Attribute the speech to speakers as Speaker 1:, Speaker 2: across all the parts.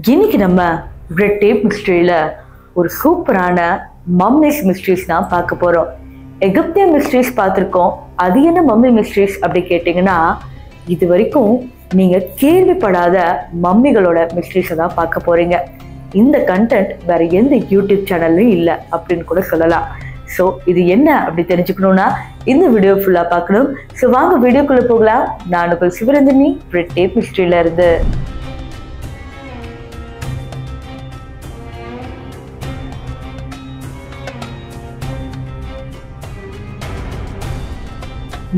Speaker 1: இன்னைக்கு நம்ம red tape மிஸ்ட்ரியில ஒரு சூப்பரான மம்மிஸ் மிஸ்ட்ரிஸ் தான் பார்க்க போறோம். எகிப்திய மிஸ்ட்ரிஸ் பார்த்துருக்கோம். அது என்ன மம்மி மிஸ்ட்ரிஸ் அப்படி கேட்டிங்கன்னா, இது வரைக்கும் நீங்க கேள்விப்படாத மம்மிகளோட மிஸ்ட்ரிஸை தான் பார்க்க போறீங்க. இந்த கண்டென்ட் வேற எந்த யூடியூப் சேனல்லையும் இல்லை அப்படின்னு கூட சொல்லலாம். ஸோ இது என்ன அப்படி தெரிஞ்சுக்கணும்னா இந்த வீடியோ ஃபுல்லாக பார்க்கணும். ஸோ வாங்க வீடியோக்குள்ளே போகலாம். நான் உங்கள் சிவரஞ்சனி, ரெட் டேப் மிஸ்ட்ரியில இருந்து.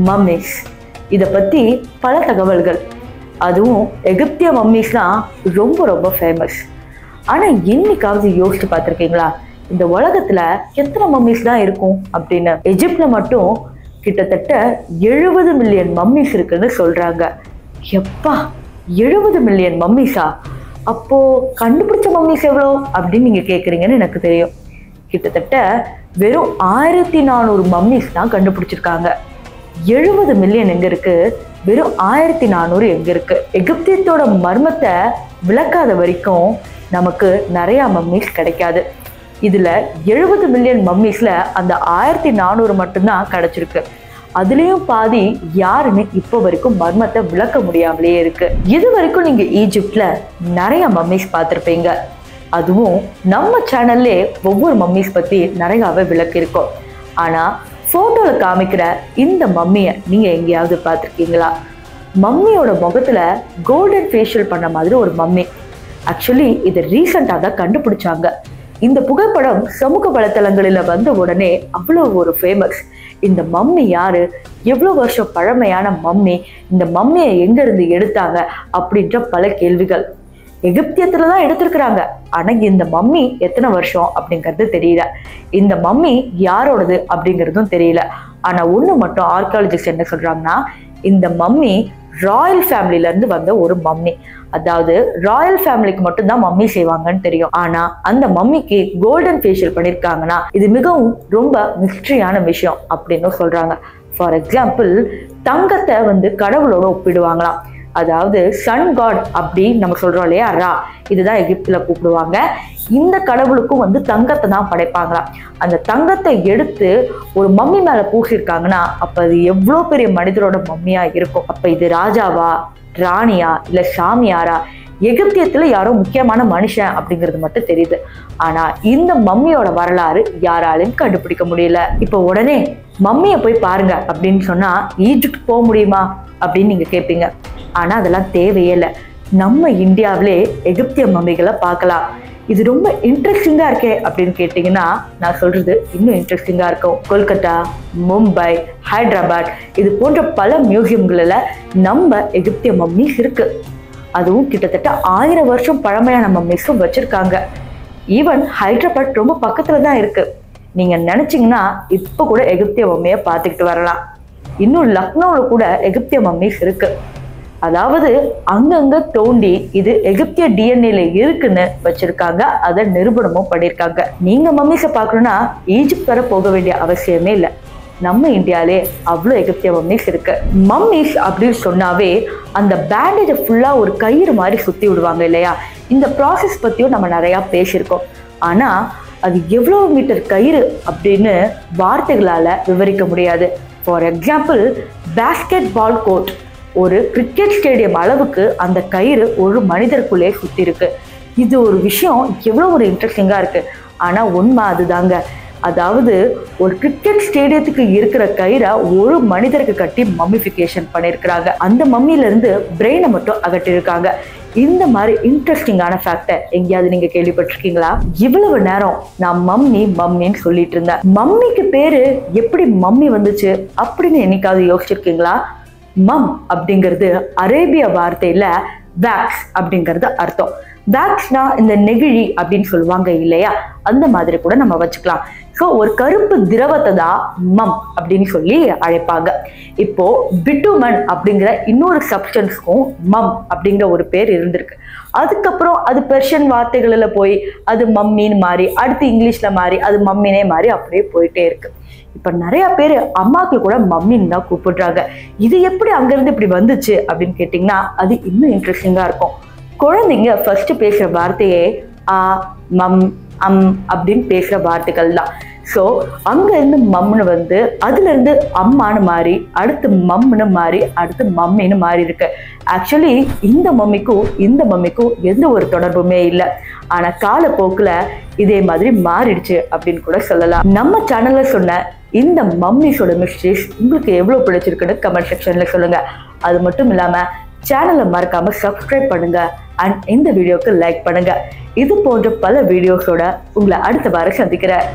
Speaker 1: மம்மிஸ் இதை பற்றி பல தகவல்கள், அதுவும் எகிப்திய மம்மிஸ்லாம் ரொம்ப ரொம்ப ஃபேமஸ். ஆனால் என்னைக்காவது யோசிச்சு பார்த்துருக்கீங்களா, இந்த உலகத்தில் எத்தனை மம்மிஸ் தான் இருக்கும் அப்படின்னு? எஜிப்டில் மட்டும் கிட்டத்தட்ட 70 மில்லியன் மம்மிஸ் இருக்குன்னு சொல்கிறாங்க. எப்பா, 70 மில்லியன் மம்மிஸா? அப்போது கண்டுபிடிச்ச மம்மிஸ் எவ்வளோ அப்படின்னு நீங்கள் கேட்குறீங்கன்னு எனக்கு தெரியும். கிட்டத்தட்ட வெறும் 1400 மம்மிஸ் தான் கண்டுபிடிச்சிருக்காங்க. 70 மில்லியன் எங்க இருக்கு, வெறும் 1400 எங்க இருக்கு? எகிப்தியத்தோட மர்மத்தை விளக்காத வரைக்கும் நமக்கு நிறைய மம்மிஸ் கிடைக்காது. இதுல 70 மில்லியன் மம்மிஸ்ல அந்த 1400 மட்டும்தான் கிடைச்சிருக்கு. அதுலயும் பாதி யாருன்னு இப்போ வரைக்கும் மர்மத்தை விளக்க முடியாமலே இருக்கு. இது வரைக்கும் நீங்க ஈஜிப்ட்ல நிறைய மம்மிஸ் பார்த்துருப்பீங்க. அதுவும் நம்ம சேனல்லே ஒவ்வொரு மம்மிஸ் பத்தி நிறையாவே விளக்கியிருக்கோம். ஆனா ஃபோட்டோவில் காமிக்கிற இந்த மம்மியை நீங்கள் எங்கேயாவது பார்த்துருக்கீங்களா? மம்மியோட முகத்தில் கோல்டன் ஃபேஷியல் பண்ண மாதிரி ஒரு மம்மி. ஆக்சுவலி இதை ரீசெண்டாக தான் கண்டுபிடிச்சாங்க. இந்த புகைப்படம் சமூக வலைத்தளங்களில் வந்த உடனே அவ்வளோ ஒரு ஃபேமஸ். இந்த மம்மி யாரு, எவ்வளோ வருஷம் பழமையான மம்மி, இந்த மம்மியை எங்கேருந்து எடுத்தாங்க அப்படின்ற பல கேள்விகள். எகிப்தியத்துல தான் எடுத்திருக்கிறாங்க. ஆனா இந்த மம்மி எத்தனை வருஷம் அப்படிங்கிறது தெரியல. இந்த மம்மி யாரோடது அப்படிங்கிறதும் தெரியல. ஆனா ஒண்ணு மட்டும் ஆர்கியாலஜிஸ்ட் என்ன சொல்றாங்கன்னா, இந்த மம்மி ராயல் ஃபேமிலில இருந்து வந்த ஒரு மம்மி. அதாவது ராயல் ஃபேமிலிக்கு மட்டும்தான் மம்மி செய்வாங்கன்னு தெரியும். ஆனா அந்த மம்மிக்கு கோல்டன் ஃபேஷியல் பண்ணிருக்காங்கன்னா இது மிகவும் ரொம்ப மிஸ்ட்ரியான விஷயம் அப்படின்னு சொல்றாங்க. ஃபார் எக்ஸாம்பிள், தங்கத்தை கடவுளோட ஒப்பிடுவாங்களாம். அதாவது சன் காட் அப்படி நம்ம சொல்றோம் இல்லையா, ரா, இதுதான் எகிப்துல கூப்பிடுவாங்க. இந்த கடவுளுக்கும் தங்கத்தை தான் படைப்பாங்களாம். அந்த தங்கத்தை எடுத்து ஒரு மம்மி மேல பூசிருக்காங்கன்னா அப்ப அது எவ்வளோ பெரிய மனிதரோட மம்மியா இருக்கும். அப்ப இது ராஜாவா, ராணியா, இல்ல சாமியாரா? எகிப்தியத்துல யாரோ முக்கியமான மனுஷன் அப்படிங்கிறது மட்டும் தெரியுது. ஆனா இந்த மம்மியோட வரலாறு யாராலையும் கண்டுபிடிக்க முடியல. இப்ப உடனே மம்மியை போய் பாருங்க அப்படின்னு சொன்னா ஈஜிப்ட் போக முடியுமா அப்படின்னு நீங்க கேட்பீங்க. ஆனா அதெல்லாம் தேவையே இல்லை. நம்ம இந்தியாவிலே எகிப்திய மம்மிகளை பார்க்கலாம். இது ரொம்ப இன்ட்ரெஸ்டிங்கா இருக்கே அப்படின்னு கேட்டீங்கன்னா நான் சொல்றது இன்னும் இன்ட்ரெஸ்டிங்கா இருக்கும். கொல்கத்தா, மும்பை, ஹைதராபாத் இது போன்ற பல மியூசியம்களில் நம்ம எகிப்திய மம்மிஸ் இருக்கு. அதுவும் கிட்டத்தட்ட 1000 வருஷம் பழமையான மம்மிஸும் வச்சிருக்காங்க. ஈவன் ஹைதராபாத் ரொம்ப பக்கத்துல தான் இருக்கு. நீங்க நினைச்சீங்கன்னா இப்ப கூட எகிப்திய மம்மியை பார்த்துக்கிட்டு வரலாம். இன்னும் லக்னோல கூட எகிப்திய மம்மிஸ் இருக்கு. அதாவது அங்கங்க தோண்டி இது எகிப்திய டிஎன்ஏல இருக்குன்னு வச்சிருக்காங்க. அதை நிரூபணமும் பண்ணியிருக்காங்க. நீங்க மம்மிஸை பார்க்கணும்னா ஈஜிப்ட் வர போக வேண்டிய அவசியமே இல்லை. நம்ம இந்தியாலே அவ்வளோ எகிப்திய மம்மிஸ் இருக்கு. மம்மிஸ் அப்படின்னு சொன்னாவே அந்த பேண்டேஜை ஃபுல்லா ஒரு கயிறு மாதிரி சுத்தி விடுவாங்க இல்லையா? இந்த ப்ராசஸ் பத்தியும் நம்ம நிறைய பேசியிருக்கோம். ஆனா அது எவ்வளவு மீட்டர் கயிறு அப்படின்னு வார்த்தைகளால விவரிக்க முடியாது. For example, basketball court, ஒரு கிரிக்கெட் ஸ்டேடியம் அளவுக்கு அந்த கயிறு ஒரு மனிதருக்குள்ளே சுத்தி இருக்கு. இது ஒரு விஷயம் எவ்வளோ ஒரு இன்ட்ரெஸ்டிங்கா இருக்கு. ஆனா உண்மை அதுதாங்க. அதாவது ஒரு கிரிக்கெட் ஸ்டேடியத்துக்கு இருக்கிற கயிறை ஒரு மனிதருக்கு கட்டி மம்மிஃபிகேஷன் பண்ணியிருக்கிறாங்க. அந்த மம்மியில இருந்து பிரெயினை மட்டும் அகற்றிருக்காங்க. இந்த மாதிரி இன்ட்ரெஸ்டிங்கான ஃபேக்டை எங்கேயாவது நீங்க கேள்விப்பட்டிருக்கீங்களா? இவ்வளவு நேரம் நான் மம்மி மம்மின்னு சொல்லிட்டு இருந்தேன். மம்மிக்கு பேரு எப்படி மம்மி வந்துச்சு அப்படின்னு என்னைக்காவது யோசிச்சிருக்கீங்களா? மம் அப்படிங்கிறது அரேபிய வார்த்தையில வேக்ஸ் அப்படிங்கிறது அர்த்தம். வேக்ஸ்னா இந்த நெகிழி அப்படின்னு சொல்லுவாங்க இல்லையா, அந்த மாதிரி கூட நம்ம வச்சுக்கலாம். ஸோ ஒரு கருப்பு திரவத்தை தான் மம் அப்படின்னு சொல்லி அழைப்பாங்க. இப்போ பிட்டுமன் அப்படிங்கிற இன்னொரு சப்ஸ்டன்ஸ்க்கும் மம் அப்படிங்கிற ஒரு பேர் இருந்திருக்கு. அதுக்கப்புறம் அது பெர்ஷியன் வார்த்தைகளில் போய் அது மம்மின்னு மாறி, அடுத்து இங்கிலீஷ்ல மாறி, அது மம்மினே மாறி அப்படியே போயிட்டே இருக்கு. இப்ப நிறைய பேர் அம்மாக்கு கூட மம்மின்னு தான் கூப்பிடுறாங்க. இது எப்படி அங்கிருந்து இப்படி வந்துச்சு அப்படின்னு கேட்டீங்கன்னா அது இன்னும் இன்ட்ரெஸ்டிங்கா இருக்கும். குழந்தைங்க ஃபர்ஸ்ட் பேசுற வார்த்தையே ஆ, மம், அம் அப்படின்னு பேசுற வார்த்தைகள் தான். ஸோ அங்க இருந்து மம்னு வந்து அதுல இருந்து அம்மானு மாறி அடுத்து மம்னு மாறி அடுத்து மம்மின்னு மாறி இருக்கு. ஆக்சுவலி இந்த மம்மிக்கும் எந்த ஒரு தொடர்புமே இல்லை. ஆனா காலப்போக்குல இதே மாதிரி மாறிடுச்சு அப்படின்னு கூட சொல்லலாம். நம்ம சேனல்ல சொன்ன இந்த மம்மிஸோட மிஸ்டேக்ஸ் உங்களுக்கு எவ்வளவு பிடிச்சிருக்குன்னு கமெண்ட் செக்ஷன்ல சொல்லுங்க. அது மட்டும் இல்லாம சேனலை மறக்காம சப்ஸ்கிரைப் பண்ணுங்க அண்ட் இந்த வீடியோக்கு லைக் பண்ணுங்க. இது போன்ற பல வீடியோஸோட உங்களை அடுத்த வாரம் சந்திக்கிறேன்.